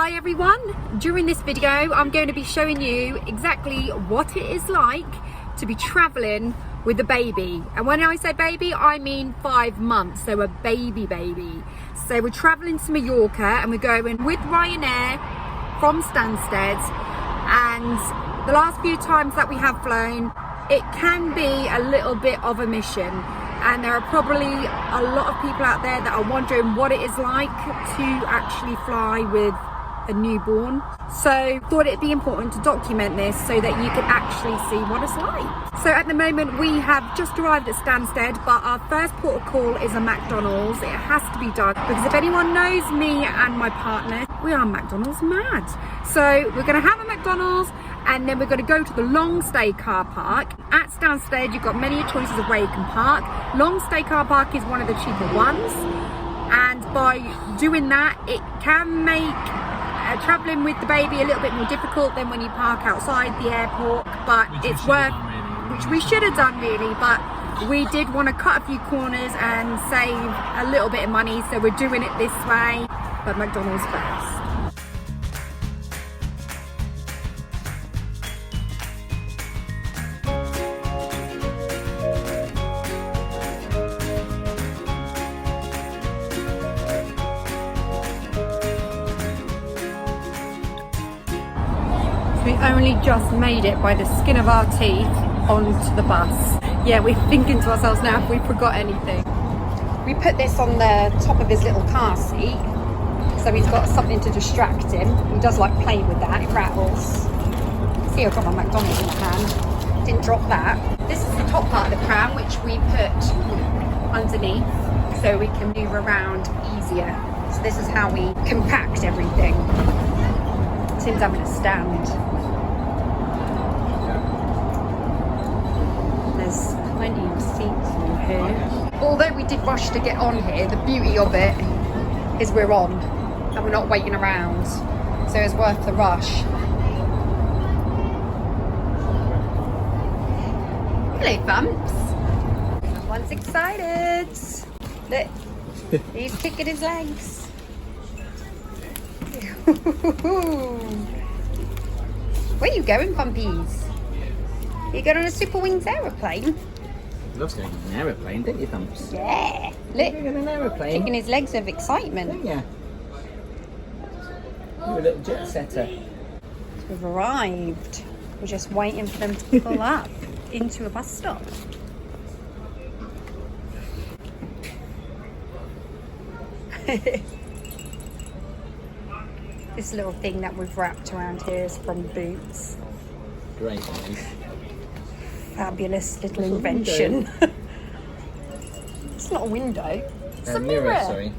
Hi everyone, during this video I'm going to be showing you exactly what it is like to be travelling with a baby. And when I say baby, I mean 5 months, so a baby. So we're travelling to Mallorca and we're going with Ryanair from Stansted, and the last few times that we have flown, it can be a little bit of a mission. And there are probably a lot of people out there that are wondering what it is like to actually fly with a newborn. So thought it'd be important to document this so that you can actually see what it's like. So at the moment we have just arrived at Stansted, but our first port of call is a McDonald's. It has to be done because if anyone knows me and my partner, we are McDonald's mad. So we're going to have a McDonald's and then we're going to go to the long stay car park. At Stansted you've got many choices of where you can park. Long stay car park is one of the cheaper ones, and by doing that it can make travelling with the baby a little bit more difficult than when you park outside the airport, but it's worth, which we should have done really, but we did want to cut a few corners and save a little bit of money, so we're doing it this way, but McDonald's first. We only just made it by the skin of our teeth onto the bus. Yeah, we're thinking to ourselves now if we forgot anything. We put this on the top of his little car seat, so he's got something to distract him. He does like playing with that, it rattles. See, I've got my McDonald's in my hand. Didn't drop that. This is the top part of the pram, which we put underneath so we can move around easier. So this is how we compact everything. Tim's having a stand. There's plenty of seats in here. Although we did rush to get on here, the beauty of it is we're on and we're not waiting around, so it's worth the rush. Hello Bumps. Everyone's excited. Look, he's kicking his legs. Where are you going, Bumpies? You going on a Super Wings aeroplane? He loves going on an aeroplane, don't you, Thumps? Yeah. Look, Going on an aeroplane. kicking his legs of excitement. Don't you? You're a little jet setter. So we've arrived. We're just waiting for them to pull up into a bus stop. This little thing that we've wrapped around here is from Boots. Great, guys. Fabulous little invention. It's not a window, it's a mirror. Sorry.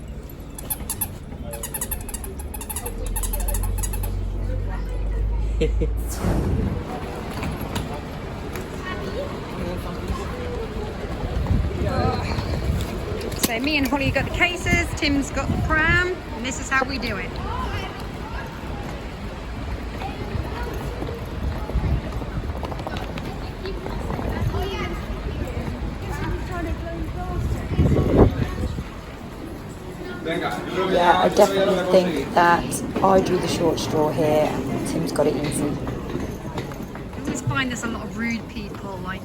So me and Holly got the cases, Tim's got the pram, and this is how we do it. Yeah, I definitely think that I do the short straw here and Tim's got it easy. I just find there's a lot of rude people, like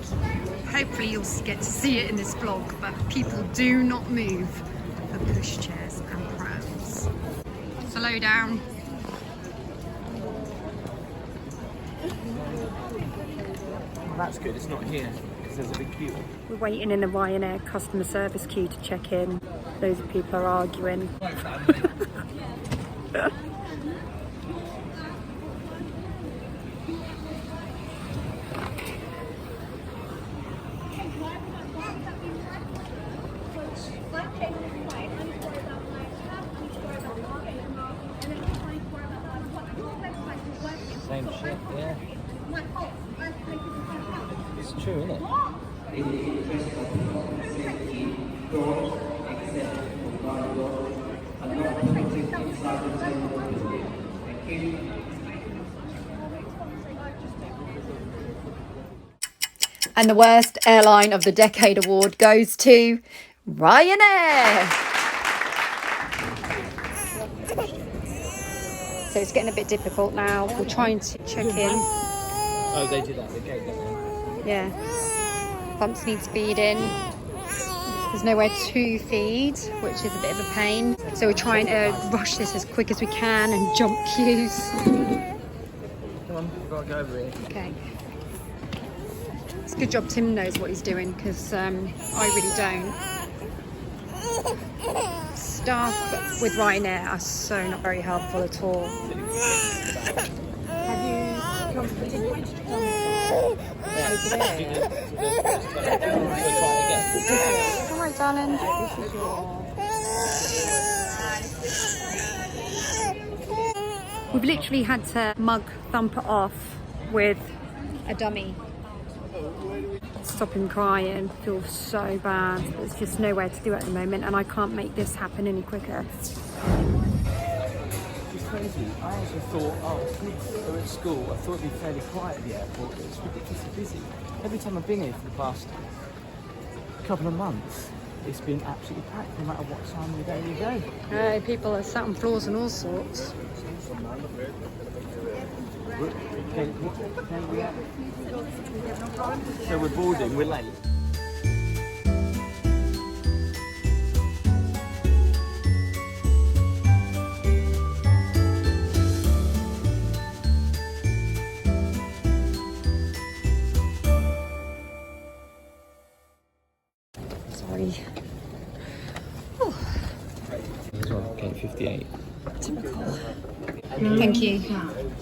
hopefully you'll get to see it in this vlog, but people do not move for pushchairs and prams. Slow down. Well, that's good, it's not here, because there's a big queue. We're waiting in the Ryanair customer service queue to check in. Loads of people are arguing. Same shit, yeah. It's true, isn't it? And the worst airline of the decade award goes to Ryanair. so it's getting a bit difficult now. We're trying to check in. Oh, they did that. The gate, didn't they? Yeah. Bumps needs feeding. There's nowhere to feed, which is a bit of a pain. So we're trying to rush this as quick as we can and jump queues. Come on, we've got to go over here. Okay. It's a good job Tim knows what he's doing, because I really don't. Staff with Ryanair are so not very helpful at all. Have you come to the Alright, darling. We've literally had to mug thump it off with a dummy. Stop him crying. Feels so bad. There's just nowhere to do it at the moment, and I can't make this happen any quicker. It's crazy. I actually thought, oh, kids are at school. I thought it'd be fairly quiet at the airport, but it's ridiculously busy. Every time I've been here for the past couple of months, it's been absolutely packed no matter what time of the day you go. People are sat on floors and all sorts. So we're boarding, we're late. Sorry. Okay, 58. Typical. Thank you.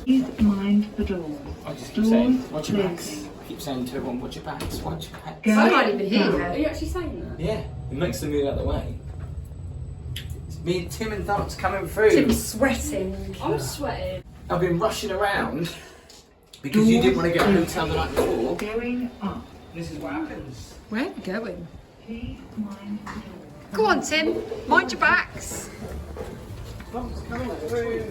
Please mind the door. I just keep saying, watch your backs. Keep saying to everyone, watch your backs, watch your backs. I can't even hear you. Are you actually saying that? Yeah, it makes them move out of the way. It's me and Tim and Thump's coming through. Tim's sweating. I'm sweating. I've been rushing around because you didn't want to get a hotel the night before. Going up. This is what happens. Where are we going? Please mind the door. Go on, Tim. Mind your backs. Thump's coming through.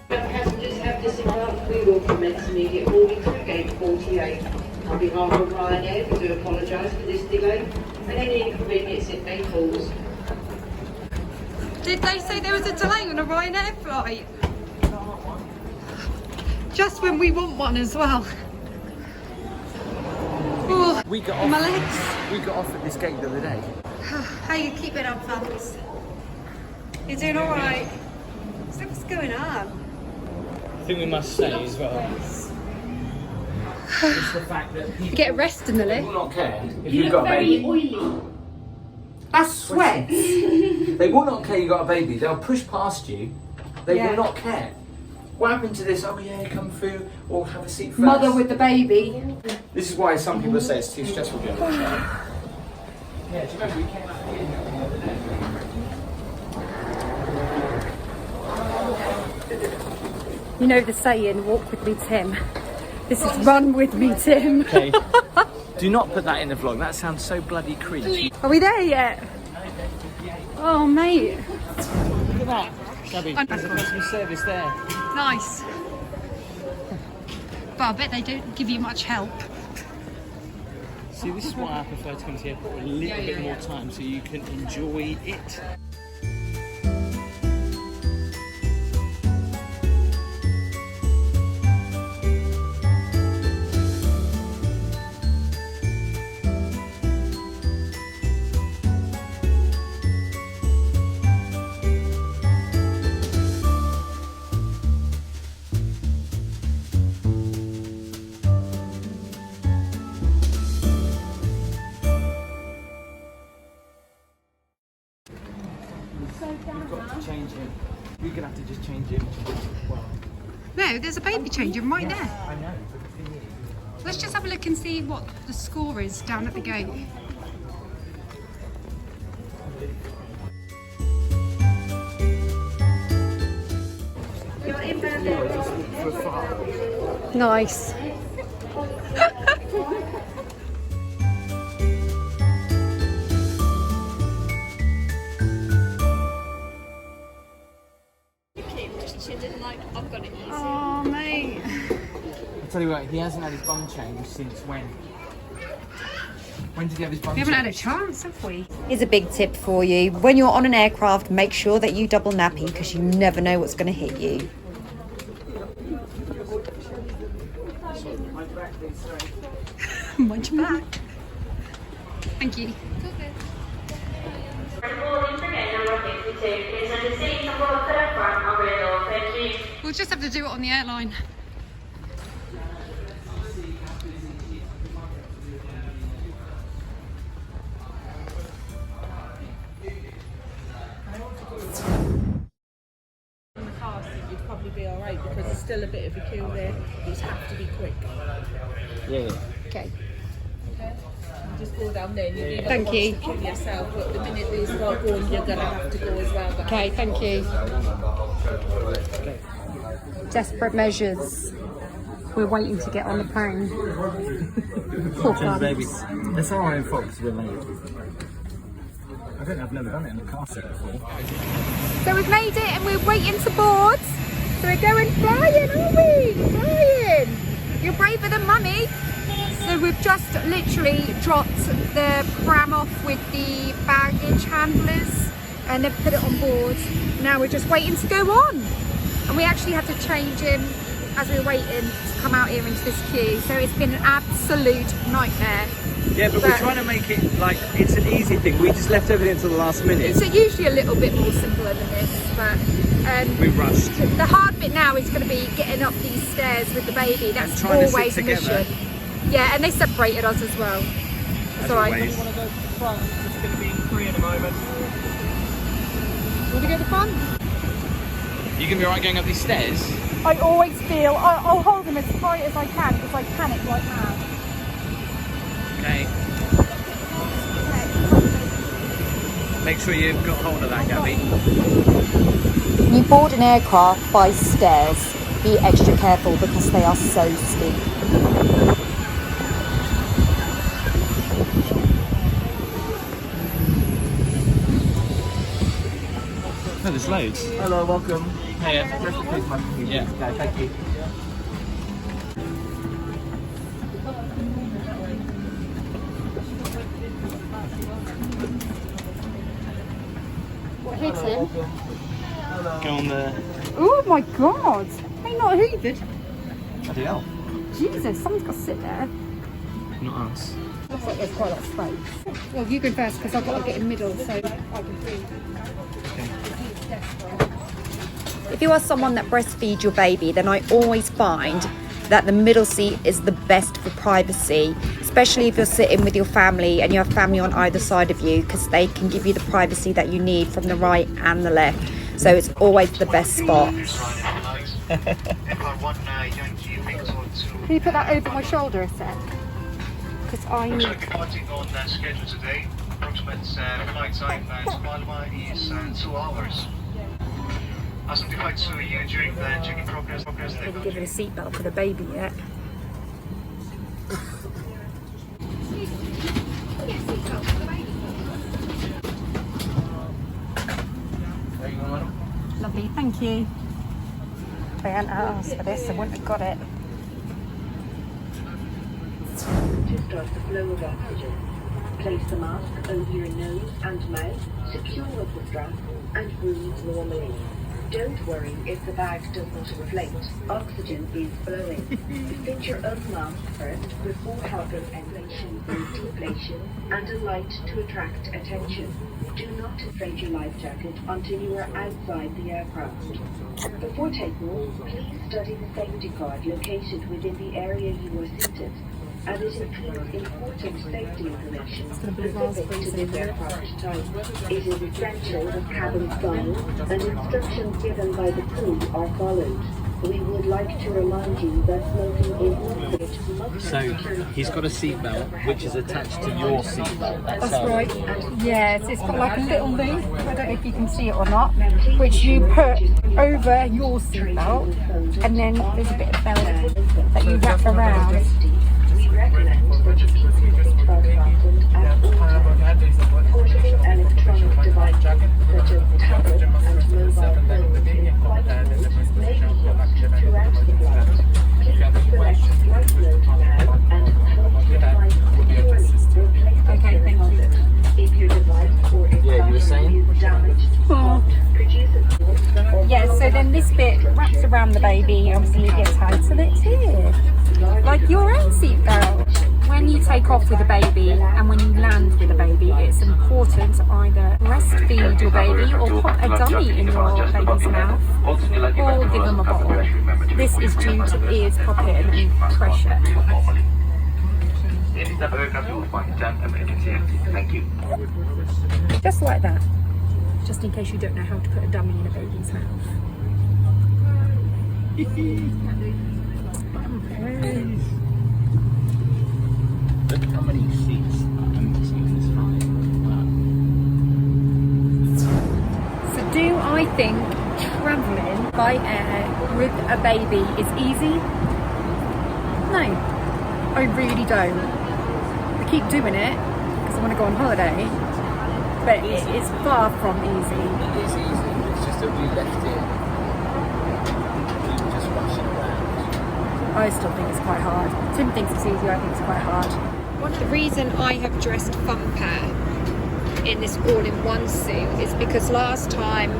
Passengers have disembarked. We will commence immediate boarding through gate 48. On behalf of Ryanair, we do apologise for this delay and any inconvenience it may cause. Did they say there was a delay on a Ryanair flight? Just when we want one as well. Oh, We got off. my legs. We got off at this gate the other day. How you keeping up, Thumbs? You doing all right? So what's going on? I think we must say as well. It's the fact that people Get a rest in the lift. will not care if you've got a baby. oily. That's sweat. They will not care you got a baby. They'll push past you. They Yeah. will not care. What happened to this? Oh yeah, come through or have a seat first. Mother with the baby. This is why some people say it's too stressful to have a child. Yeah, do you remember we came out here the other day? You know the saying, walk with me, Tim. This is run with me, Tim. Okay. Do not put that in the vlog. That sounds so bloody cringe. Are we there yet? Oh, mate. Look at that. Gabby, there's a customer service there. Nice. But I bet they don't give you much help. See, this is why I prefer to come to the airport with a little bit more time so you can enjoy it. We've got to change him. We're going to have to just change him. Well, No, there's a baby changing right there. I know, but the thing is, Let's just have a look and see what the score is down at the gate. for a fart. Nice. Oh, mate. I tell you what, he hasn't had his bum changed since when? When did he have his bum We haven't had a changed? chance, have we? Here's a big tip for you. When you're on an aircraft, make sure that you double nappy because you never know what's going to hit you. Watch your back. Thank you. We'll just have to do it on the airline. You'd probably be alright because there's still a bit of a queue there. You just have to be quick. Yeah. Okay. You just go down there and you'll be able Thank to you. watch the queue yourself, but the minute they start going, you're gonna have to go as well. But Okay, thank you. Desperate measures. We're waiting to get on the plane. Poor Baby. cunts. It's our own fault because we're late. I've never done it in a car seat before. So we've made it and we're waiting to board. So we're going flying, aren't we? Flying! You're braver than mummy. So we've just literally dropped the pram off with the baggage handlers and they've put it on board. Now we're just waiting to go on. And we actually had to change in as we were waiting to come out here into this queue. So it's been an absolute nightmare. Yeah, but we're trying to make it like it's an easy thing. We just left everything until the last minute. It's usually a little bit more simpler than this, but We rushed. the hard bit now is going to be getting up these stairs with the baby. That's trying to sit always a together. mission. Yeah, and they separated us as well. It's alright. always. want to go to the front, it's going to be free in a moment. Want to go to the front? You gonna be alright going up these stairs? I always feel I'll hold them as tight as I can because I panic right now. Okay. Make sure you've got hold of that, Gabby. When you board an aircraft by stairs, be extra careful because they are so steep. No, there's loads. Hello, welcome. Hey, yeah. Okay, thank you. What hit him? Go on the. Oh my god! They not hoovered. Bloody hell. Jesus, someone's got to sit there. Not us. Looks like there's quite a lot of space. Well, you go first because I've got to get in the middle so I can breathe. If you are someone that breastfeeds your baby, then I always find that the middle seat is the best for privacy, especially if you're sitting with your family and you have family on either side of you, because they can give you the privacy that you need from the right and the left. So it's always the best spot. Can you put that over my shoulder a sec? Because I need... Departing on schedule today. Approximate flight time to Malmö is 2 hours. As notified to you during the check-in progress. haven't given a seatbelt for the baby yet. Lovely, thank you. If I hadn't asked for this, I wouldn't have got it. To start the flow of oxygen, place the mask over your nose and mouth, secure with the strap, and breathe normally. Don't worry if the bag does not inflate. Oxygen is flowing. Fit your own mask first before helping inflation with deflation and a light to attract attention. Do not inflate your life jacket until you are outside the aircraft. Before takeoff, please study the safety card located within the area you are seated, and it includes important safety information specific to this aircraft type. It is essential that cabin signs and instructions given by the crew are followed. We would like to remind you that smoking is not So he's got a seatbelt which is attached to your seatbelt. That's right. Yes, it's got like a little loop, I don't know if you can see it or not, which you put over your seatbelt, and then there's a bit of belt that you wrap around. We recommend that you keep your seatbelt fastened at all times. Portable electronic devices such as tablets and mobile phones in flight mode may be used throughout the flight. Please select flight mode now and hold your device securely. Okay, thank you. If your device or its Yeah, you were saying? battery is damaged, produce a force or Yeah, so then this bit wraps around the baby, obviously it gets tied so that it's here. Like your own seatbelt. When you take off with a baby and when you land with a baby, it's important to either breastfeed your baby or put a dummy in your baby's mouth or give them a bottle. This is due to ears popping and pressure. Thank you. Just like that. Just in case you don't know how to put a dummy in a baby's mouth. Look how many seats are empty in this flight. So do I think travelling by air with a baby is easy? No, I really don't. I keep doing it because I want to go on holiday, but it is far from easy. It is easy, it's just that we left it. We were just rushing around. I still think it's quite hard. Tim thinks it's easy, I think it's quite hard. The reason I have dressed Thumper in this all-in-one suit is because last time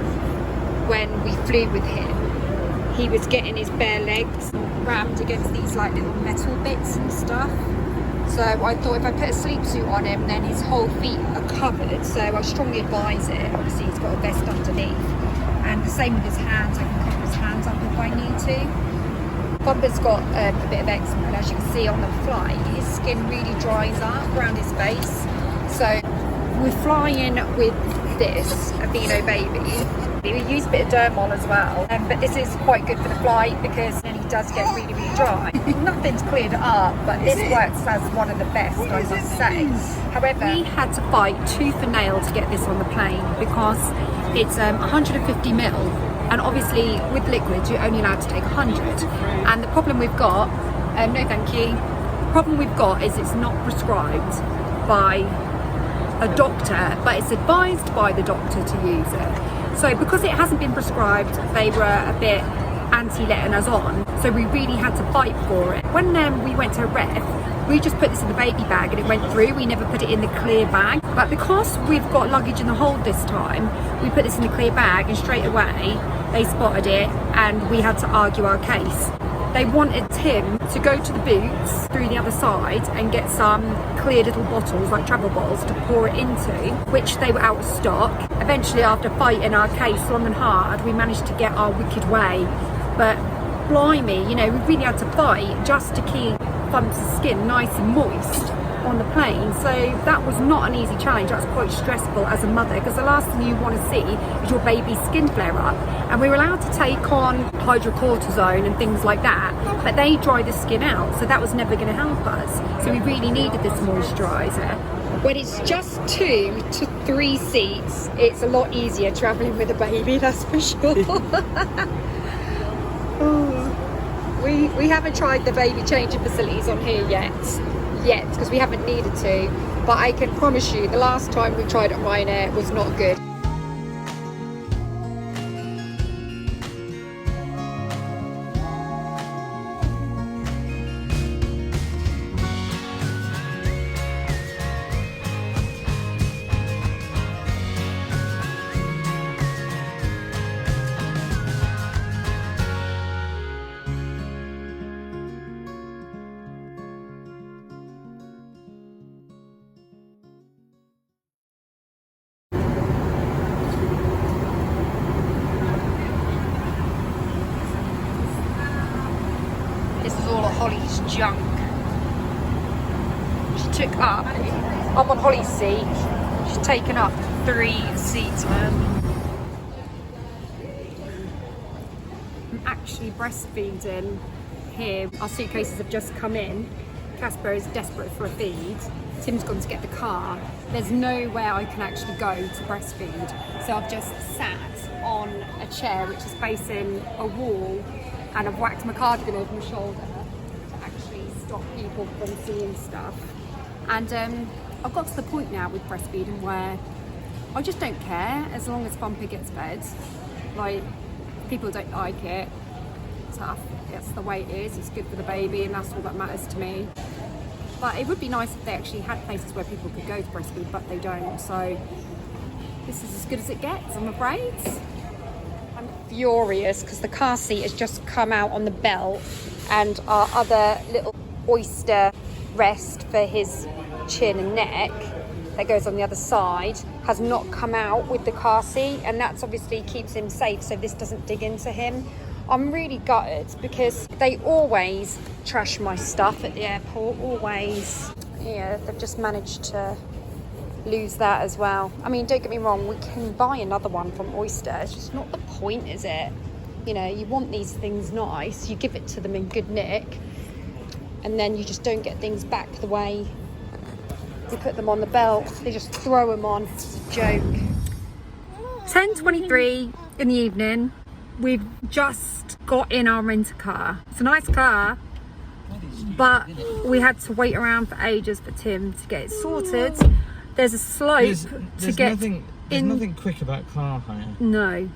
when we flew with him, he was getting his bare legs rammed against these like little metal bits and stuff. So I thought if I put a sleep suit on him, then his whole feet are covered. So I strongly advise it. Obviously he's got a vest underneath. And the same with his hands, I can cover his hands up if I need to. Bumper's got a bit of eczema, and as you can see on the flight, his skin really dries up around his face. So we're flying with this Aveeno baby. We use a bit of Dermol as well, but this is quite good for the flight because then he does get really, really dry. Nothing's cleared up, but this works as one of the best, I must say. However, we had to fight tooth and nail to get this on the plane because it's 150 ml. And obviously with liquids you're only allowed to take 100, and the problem we've got, no thank you, the problem we've got is it's not prescribed by a doctor, but it's advised by the doctor to use it. So because it hasn't been prescribed, they were a bit anti-letting us on, so we really had to fight for it. When we went to ref, we just put this in the baby bag and it went through. We never put it in the clear bag, but because we've got luggage in the hold this time, we put this in the clear bag and straight away they spotted it and we had to argue our case. They wanted Tim to go to the boots through the other side and get some clear little bottles, like travel bottles, to pour it into, which they were out of stock. Eventually, after fighting our case long and hard, we managed to get our wicked way. But blimey, you know, we really had to fight just to keep Thump's skin nice and moist on the plane. So that was not an easy challenge. That's quite stressful as a mother, because the last thing you want to see is your baby's skin flare up. And we were allowed to take on hydrocortisone and things like that, but they dry the skin out, so that was never going to help us. So we really needed this moisturiser. When it's just 2 to 3 seats, it's a lot easier travelling with a baby, that's for sure. We haven't tried the baby changing facilities on here yet, because we haven't needed to, but I can promise you the last time we tried it on Ryanair was not good. This is all of Holly's junk. She took up, I'm on Holly's seat, she's taken up 3 seats, man. I'm actually breastfeeding here. Our suitcases have just come in. Casper is desperate for a feed. Tim's gone to get the car. There's nowhere I can actually go to breastfeed. So I've just sat on a chair which is facing a wall, and I've whacked my cardigan over my shoulder to actually stop people from seeing stuff. And I've got to the point now with breastfeeding where I just don't care as long as Bumper gets fed. Like, people don't like it, tough. That's the way it is. It's good for the baby, and that's all that matters to me. But it would be nice if they actually had places where people could go to breastfeed, but they don't. So this is as good as it gets, I'm afraid. I'm furious because the car seat has just come out on the belt, and our other little oyster rest for his chin and neck that goes on the other side has not come out with the car seat, and that's obviously keeps him safe so this doesn't dig into him. I'm really gutted because they always trash my stuff at the airport, always. Yeah, they've just managed to lose that as well. I mean, don't get me wrong, we can buy another one from Oyster. It's just not the point, is it? You know, you want these things nice, you give it to them in good nick, and then you just don't get things back the way you put them on the belt. They just throw them on. It's a joke. 10:23 in the evening. We've just got in our rental car. It's a nice car, but we had to wait around for ages for Tim to get it sorted. There's a slope to get in. There's nothing quick about car hire. No.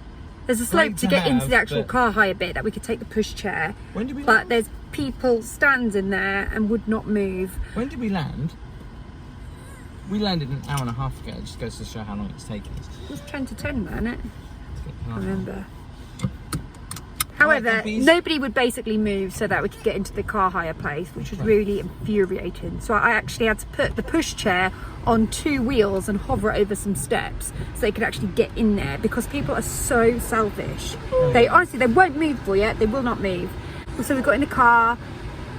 There's a slope to get into the actual car hire bit that we could take the pushchair. When did we But land? there's people standing there and would not move. When did we land? We landed an hour and a half ago. It just goes to show how long it's taken us. It was 10 to 10, wasn't it? I remember. Right, However, puppies. nobody would basically move so that we could get into the car hire place, which was really infuriating. So I actually had to put the pushchair on 2 wheels and hover it over some steps so they could actually get in there, because people are so selfish. They honestly, they won't move for you. They will not move. So we got in the car.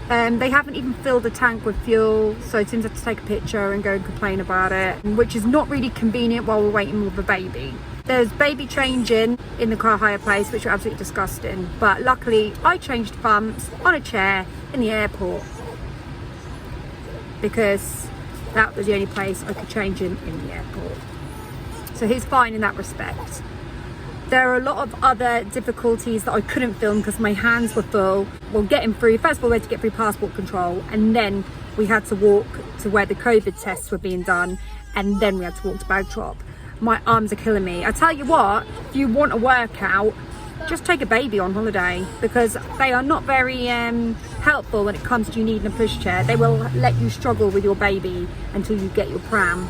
They haven't even filled the tank with fuel, so Tim's had to take a picture and go and complain about it, which is not really convenient while we're waiting with the baby. There's baby changing in the car hire place, which are absolutely disgusting, but luckily I changed bumps on a chair in the airport because that was the only place I could change him in the airport. So he's fine in that respect. There are a lot of other difficulties that I couldn't film because my hands were full. Well, getting through, first of all, we had to get through passport control, and then we had to walk to where the COVID tests were being done, and then we had to walk to bag drop. My arms are killing me. I tell you what, if you want a workout, just take a baby on holiday, because they are not very helpful when it comes to you needing a pushchair. They will let you struggle with your baby until you get your pram.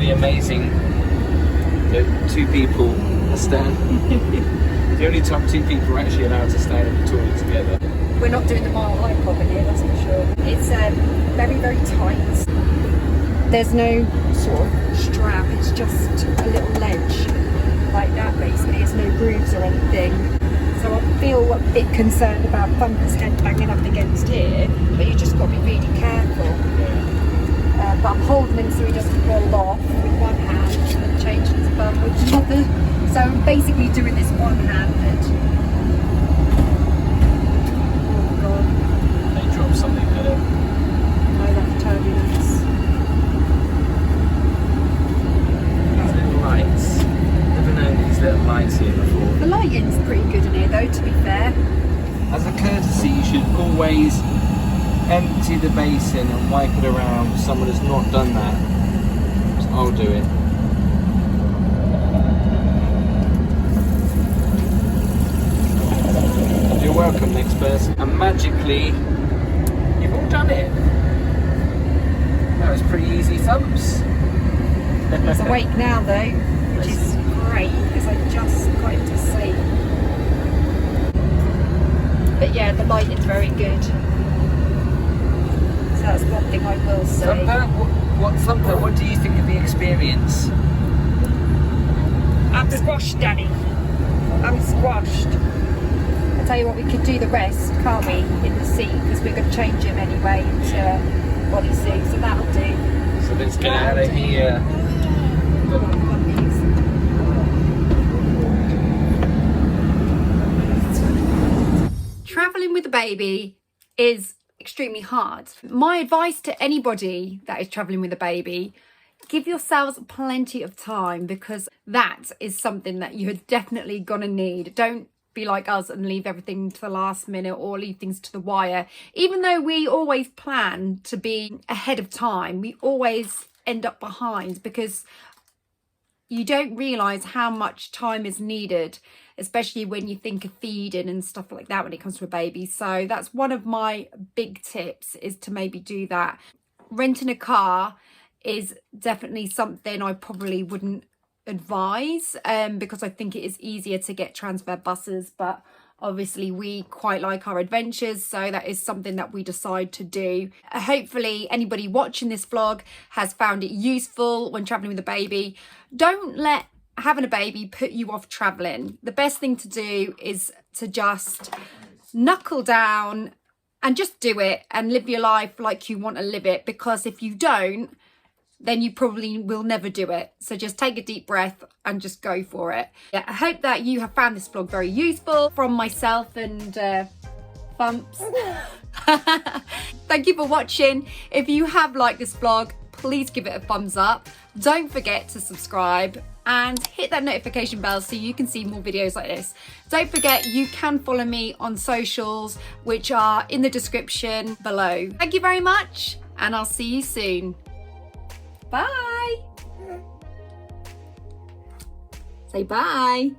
Amazing that 2 people are staying. The only time 2 people are actually allowed to stay in the toilet together. We're not doing the mile high club in here, that's for sure. It's very, very tight. There's no sort of strap, it's just a little ledge like that basically. There's no grooves or anything. So I feel a bit concerned about Bumper's head banging up against here, but you just got to be really careful. But I'm holding him so he doesn't roll off with one hand and changing his bum with So I'm basically doing this one-handed. Oh God. They dropped something there. No, that's turbulence. These little lights. Never known these little lights here before. The lighting's pretty good in here though, to be fair. As a courtesy, you should always empty the basin and wipe it around. Someone has not done that. So I'll do it. You're welcome, next person. And magically, you've all done it. That was pretty easy, thumbs. He's awake now though, which is great because I just got him to sleep. But yeah, the lighting's very good. So that's one thing I will say. Thumper, what do you think of the experience? I'm squashed, Danny. I'm squashed. I tell you what, we could do the rest, can't we, in the seat, because we're going to change him anyway into a bodysuit, so that'll do. So let's get out of here. Travelling with a baby is extremely hard. My advice to anybody that is travelling with a baby, give yourselves plenty of time, because that is something that you're definitely gonna need. Don't be like us and leave everything to the last minute or leave things to the wire. Even though we always plan to be ahead of time, we always end up behind because you don't realise how much time is needed, especially when you think of feeding and stuff like that when it comes to a baby. So that's one of my big tips, is to maybe do that. Renting a car is definitely something I probably wouldn't advise, because I think it is easier to get transfer buses, but obviously we quite like our adventures, so that is something that we decide to do. Hopefully anybody watching this vlog has found it useful when traveling with a baby. Don't let having a baby put you off traveling. The best thing to do is to just knuckle down and just do it and live your life like you want to live it, because if you don't, then you probably will never do it. So just take a deep breath and just go for it. Yeah, I hope that you have found this vlog very useful from myself and Bumps. Thank you for watching. If you have liked this vlog, please give it a thumbs up. Don't forget to subscribe and hit that notification bell so you can see more videos like this. Don't forget, you can follow me on socials, which are in the description below. Thank you very much, and I'll see you soon. Bye. Say bye.